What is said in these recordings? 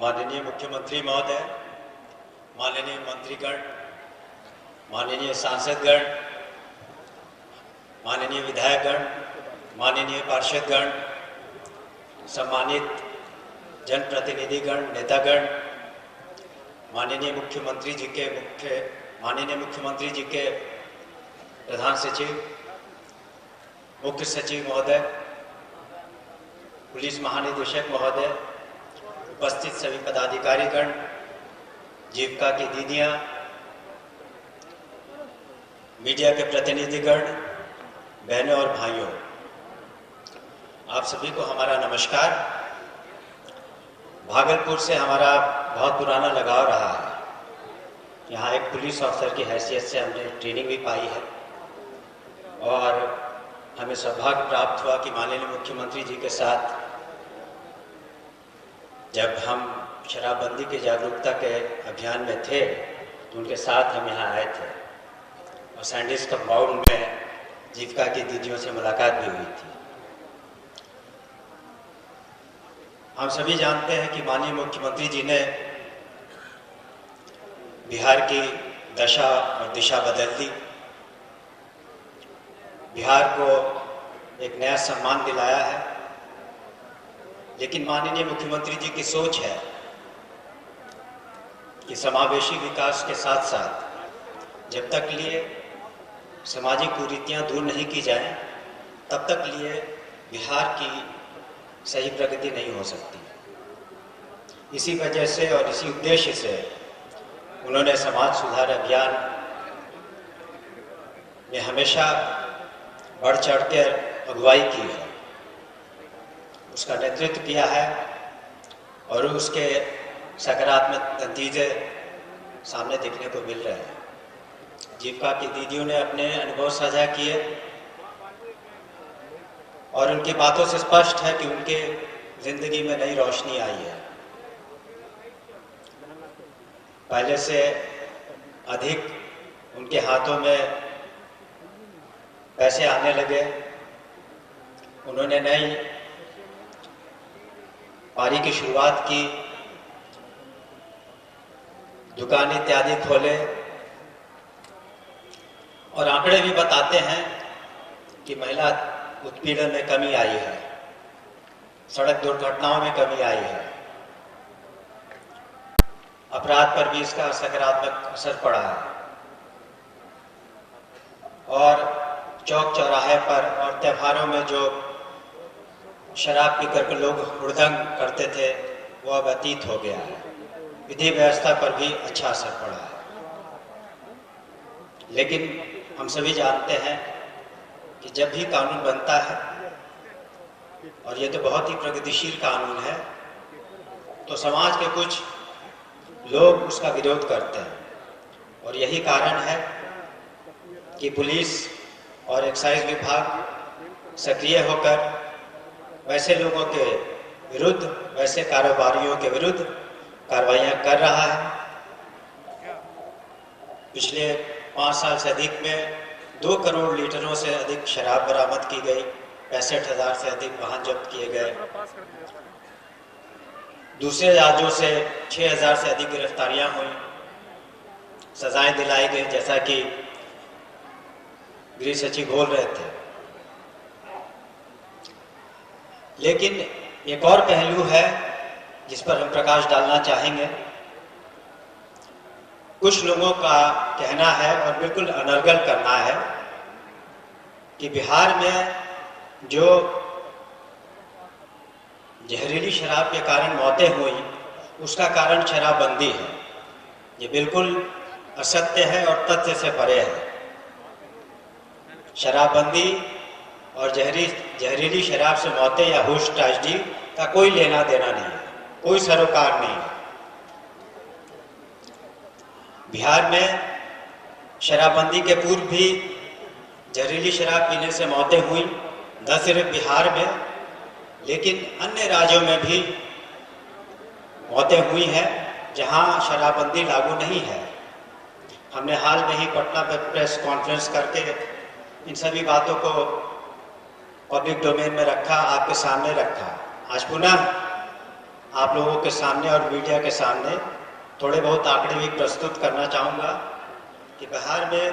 माननीय मुख्यमंत्री महोदय, माननीय मंत्रीगण, माननीय सांसदगण, माननीय विधायकगण, माननीय पार्षदगण, सम्मानित जनप्रतिनिधिगण, नेतागण, माननीय मुख्यमंत्री जी के प्रधान सचिव, मुख्य सचिव महोदय, पुलिस महानिदेशक महोदय, उपस्थित सभी पदाधिकारीगण, जीविका की दीदियां, मीडिया के प्रतिनिधिगण, बहनों और भाइयों, आप सभी को हमारा नमस्कार। भागलपुर से हमारा बहुत पुराना लगाव रहा है। यहाँ एक पुलिस अफसर की हैसियत से हमने ट्रेनिंग भी पाई है और हमें सौभाग्य प्राप्त हुआ कि माननीय मुख्यमंत्री जी के साथ जब हम शराबबंदी के जागरूकता के अभियान में थे तो उनके साथ हम यहाँ आए थे और सैंडिस कंपाउंड में जीविका की दीदियों से मुलाकात भी हुई थी। हम सभी जानते हैं कि माननीय मुख्यमंत्री जी ने बिहार की दशा और दिशा बदल दी, बिहार को एक नया सम्मान दिलाया है। लेकिन माननीय मुख्यमंत्री जी की सोच है कि समावेशी विकास के साथ साथ जब तक लिए सामाजिक कुरीतियां दूर नहीं की जाएं, तब तक लिए बिहार की सही प्रगति नहीं हो सकती। इसी वजह से और इसी उद्देश्य से उन्होंने समाज सुधार अभियान में हमेशा बढ़ चढ़कर अगुवाई की है, उसका नेतृत्व किया है और उसके सकारात्मक नतीजे सामने देखने को मिल रहे हैं। जीविका की दीदियों ने अपने अनुभव साझा किए और उनकी बातों से स्पष्ट है कि उनके जिंदगी में नई रोशनी आई है। पहले से अधिक उनके हाथों में पैसे आने लगे। उन्होंने नई पारी की शुरुआत की, दुकान इत्यादि खोले और आंकड़े भी बताते हैं कि महिला उत्पीड़न में कमी आई है, सड़क दुर्घटनाओं में कमी आई है, अपराध पर भी इसका सकारात्मक असर पड़ा है और चौक चौराहे पर और त्योहारों में जो शराब पीकर के लोग हुड़दंग करते थे वो अब अतीत हो गया है। विधि व्यवस्था पर भी अच्छा असर पड़ा है। लेकिन हम सभी जानते हैं कि जब भी कानून बनता है, और ये तो बहुत ही प्रगतिशील कानून है, तो समाज के कुछ लोग उसका विरोध करते हैं और यही कारण है कि पुलिस और एक्साइज विभाग सक्रिय होकर वैसे लोगों के विरुद्ध, वैसे कारोबारियों के विरुद्ध कार्रवाइयां कर रहा है। पिछले 5 साल से अधिक में 2 करोड़ लीटरों से अधिक शराब बरामद की गई, 65,000 से अधिक वाहन जब्त किए गए, दूसरे राज्यों से 6,000 से अधिक गिरफ्तारियां हुई, सजाएं दिलाई गई, जैसा कि गृह सचिव बोल रहे थे। लेकिन एक और पहलू है जिस पर हम प्रकाश डालना चाहेंगे। कुछ लोगों का कहना है और बिल्कुल अनर्गल करना है कि बिहार में जो जहरीली शराब के कारण मौतें हुई उसका कारण शराबबंदी है। ये बिल्कुल असत्य है और तथ्य से परे है। शराबबंदी और जहरीली शराब से मौतें या होश ट्रेजेडी का कोई लेना देना नहीं है, कोई सरोकार नहीं है। बिहार में शराबबंदी के पूर्व भी जहरीली शराब पीने से मौतें हुई, न सिर्फ बिहार में लेकिन अन्य राज्यों में भी मौतें हुई हैं जहां शराबबंदी लागू नहीं है। हमने हाल में ही पटना में प्रेस कॉन्फ्रेंस करके इन सभी बातों को पब्लिक डोमेन में रखा, आपके सामने रखा। आज पुनः आप आप लोगों के सामने और मीडिया के सामने थोड़े बहुत आंकड़े भी प्रस्तुत करना चाहूँगा कि बिहार में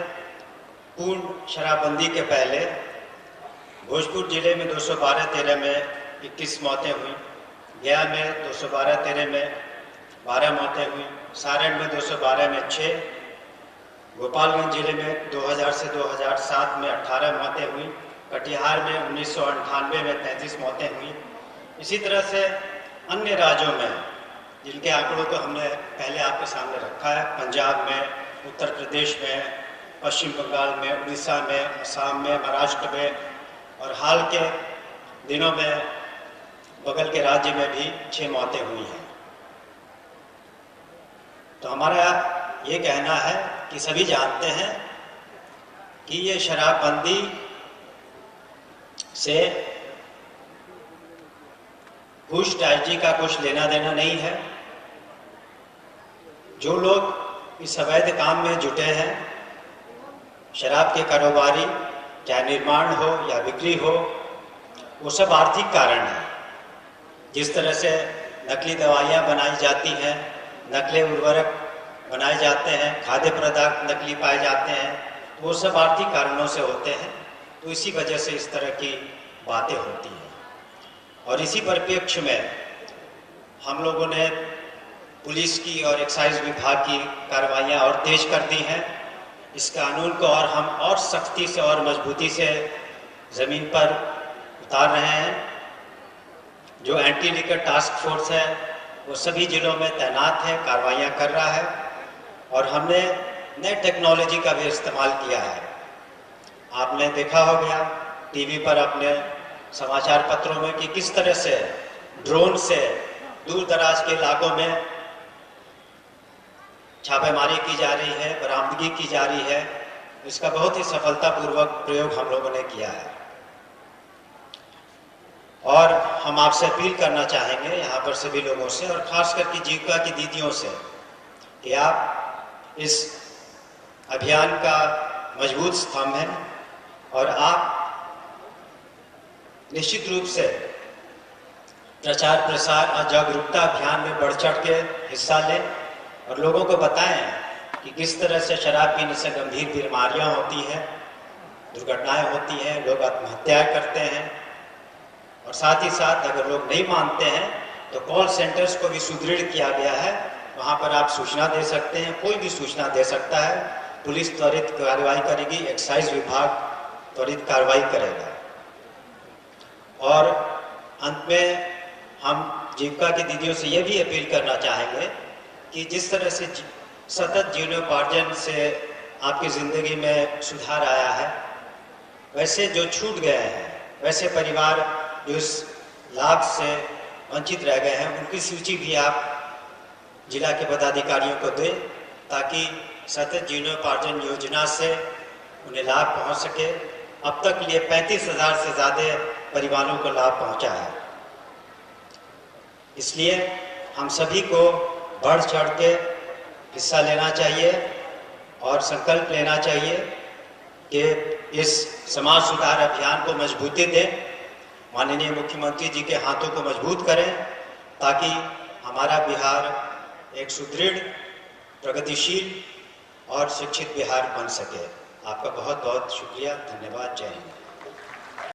पूर्ण शराबबंदी के पहले भोजपुर जिले में 212-13 में 21 मौतें हुई, गया में 212-13 में 12 मौतें हुई, सारण में 212 में 6, गोपालगंज जिले में 2000 से 2007 में 18 मौतें हुई, कटिहार में 1998 में 33 मौतें हुई। इसी तरह से अन्य राज्यों में जिनके आंकड़ों को हमने पहले आपके सामने रखा है, पंजाब में, उत्तर प्रदेश में, पश्चिम बंगाल में, उड़ीसा में, असम में, महाराष्ट्र में और हाल के दिनों में बगल के राज्य में भी 6 मौतें हुई हैं। तो हमारा ये कहना है कि सभी जानते हैं कि ये शराबबंदी से घूस डायजी का कुछ लेना देना नहीं है। जो लोग इस अवैध काम में जुटे हैं, शराब के कारोबारी, चाहे निर्माण हो या बिक्री हो, वो सब आर्थिक कारण है। जिस तरह से नकली दवाइयाँ बनाई जाती हैं, नकली उर्वरक बनाए जाते हैं, खाद्य पदार्थ नकली पाए जाते हैं, तो वो सब आर्थिक कारणों से होते हैं। तो इसी वजह से इस तरह की बातें होती हैं। और इसी परिप्रेक्ष्य में हम लोगों ने पुलिस की और एक्साइज विभाग की कार्रवाइयाँ और तेज कर दी हैं। इस कानून को और हम और सख्ती से और मजबूती से ज़मीन पर उतार रहे हैं। जो एंटी लिकर टास्क फोर्स है वो सभी जिलों में तैनात है, कार्रवाइयाँ कर रहा है और हमने नए टेक्नोलॉजी का भी इस्तेमाल किया है। आपने देखा हो गया टीवी पर, अपने समाचार पत्रों में कि किस तरह से ड्रोन से दूर दराज के इलाकों में छापेमारी की जा रही है, बरामदगी की जा रही है। इसका बहुत ही सफलतापूर्वक प्रयोग हम लोगों ने किया है। और हम आपसे अपील करना चाहेंगे यहाँ पर सभी लोगों से, और खास करके जीविका की दीदियों से, कि आप इस अभियान का मजबूत स्तंभ हैं और आप निश्चित रूप से प्रचार प्रसार और जागरूकता अभियान में बढ़ चढ़ के हिस्सा लें और लोगों को बताएं कि किस तरह से शराब पीने से गंभीर बीमारियां होती हैं, दुर्घटनाएं होती हैं, लोग आत्महत्याएं करते हैं। और साथ ही साथ अगर लोग नहीं मानते हैं तो कॉल सेंटर्स को भी सुदृढ़ किया गया है, वहां पर आप सूचना दे सकते हैं, कोई भी सूचना दे सकता है, पुलिस त्वरित कार्रवाई करेगी, एक्साइज विभाग त्वरित कार्रवाई करेगा। और अंत में हम जीविका की दीदियों से यह भी अपील करना चाहेंगे कि जिस तरह से सतत जीवनोपार्जन से आपकी ज़िंदगी में सुधार आया है, वैसे जो छूट गए हैं, वैसे परिवार जो इस लाभ से वंचित रह गए हैं, उनकी सूची भी आप जिला के पदाधिकारियों को दें ताकि सतत जीवनोपार्जन योजना से उन्हें लाभ पहुंच सके। अब तक ये 35,000 से ज़्यादा परिवारों को लाभ पहुंचा है। इसलिए हम सभी को बढ़ चढ़ के हिस्सा लेना चाहिए और संकल्प लेना चाहिए कि इस समाज सुधार अभियान को मजबूती दें, माननीय मुख्यमंत्री जी के हाथों को मजबूत करें ताकि हमारा बिहार एक सुदृढ़, प्रगतिशील और शिक्षित बिहार बन सके। आपका बहुत बहुत शुक्रिया, धन्यवाद, जय हिंद।